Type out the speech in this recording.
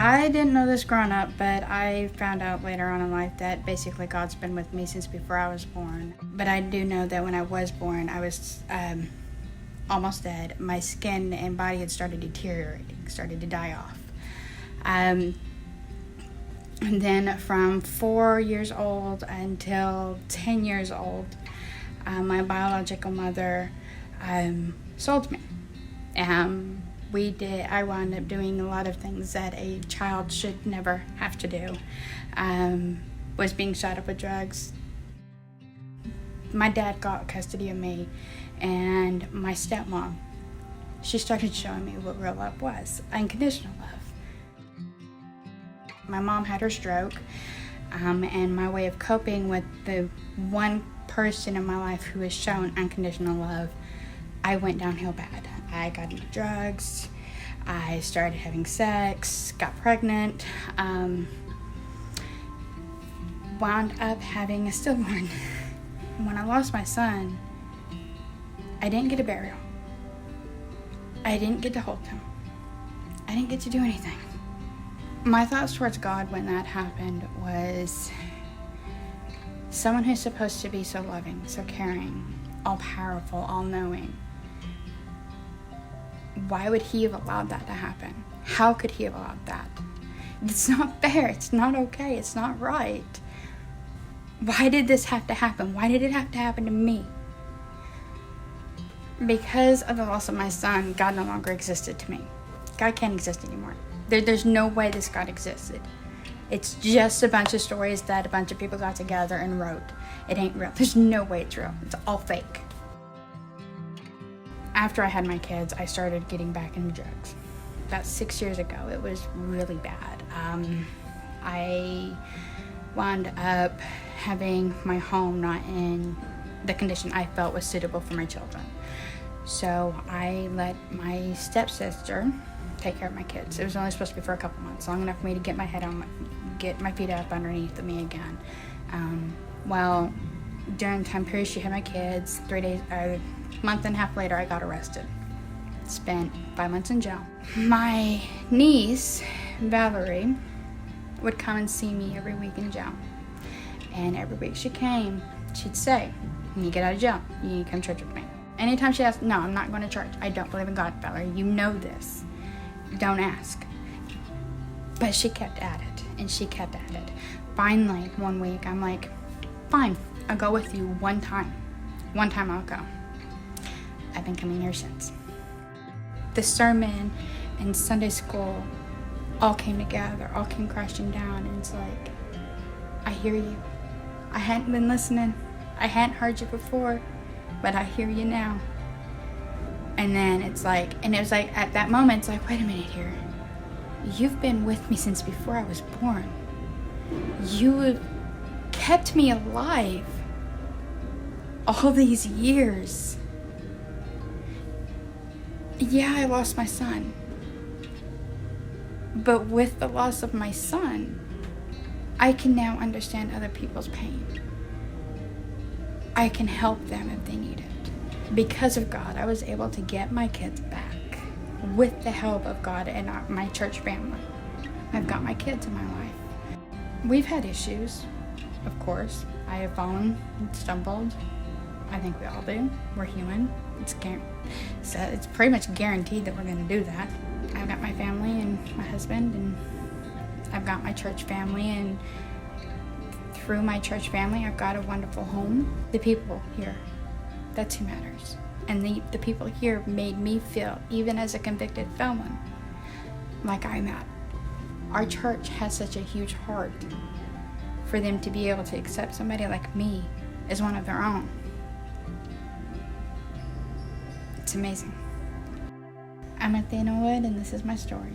I didn't know this growing up, but I found out later on in life that basically God's been with me since before I was born. But I do know that when I was born, I was almost dead. My skin and body had started deteriorating, started to die off. And then from 4 years old until 10 years old, my biological mother sold me. I wound up doing a lot of things that a child should never have to do. Was being shot up with drugs. My dad got custody of me, and my stepmom, she started showing me what real love was, unconditional love. My mom had her stroke, and my way of coping with the one person in my life who has shown unconditional love, I went downhill bad. I got into drugs, I started having sex, got pregnant, wound up having a stillborn. When I lost my son, I didn't get a burial. I didn't get to hold him. I didn't get to do anything. My thoughts towards God when that happened was someone who's supposed to be so loving, so caring, all-powerful, all-knowing. Why would he have allowed that to happen? How could he have allowed that? It's not fair. It's not okay. It's not right. Why did this have to happen? Why did it have to happen to me? Because of the loss of my son, God no longer existed to me. God can't exist anymore. There's no way this God existed. It's just a bunch of stories that a bunch of people got together and wrote. It ain't real. There's no way it's real. It's all fake. After I had my kids, I started getting back into drugs. About 6 years ago, it was really bad. I wound up having my home not in the condition I felt was suitable for my children. So I let my stepsister take care of my kids. It was only supposed to be for a couple months, long enough for me to get my feet up underneath me again. Well, during the time period she had my kids, a month and a half later, I got arrested. Spent 5 months in jail. My niece, Valerie, would come and see me every week in jail. And every week she came, she'd say, when you get out of jail, you need to come to church with me. Anytime she asked, no, I'm not going to church. I don't believe in God, Valerie. You know this. Don't ask. But she kept at it, and she kept at it. Finally, one week, I'm like, fine, I'll go with you one time. One time I'll go. I've been coming here since. The sermon and Sunday school all came together, all came crashing down, and it's like, I hear you. I hadn't been listening. I hadn't heard you before, but I hear you now. And then it was like, at that moment, it's like, wait a minute here. You've been with me since before I was born. You have kept me alive all these years. Yeah, I lost my son. But with the loss of my son, I can now understand other people's pain. I can help them if they need it. Because of God, I was able to get my kids back with the help of God and my church family. I've got my kids in my life. We've had issues, of course. I have fallen and stumbled. I think we all do. We're human. So it's pretty much guaranteed that we're going to do that. I've got my family and my husband, and I've got my church family, and through my church family, I've got a wonderful home. The people here, that's who matters. And the people here made me feel, even as a convicted felon, like I'm at. Our church has such a huge heart for them to be able to accept somebody like me as one of their own. It's amazing. I'm Athena Wood, and this is my story.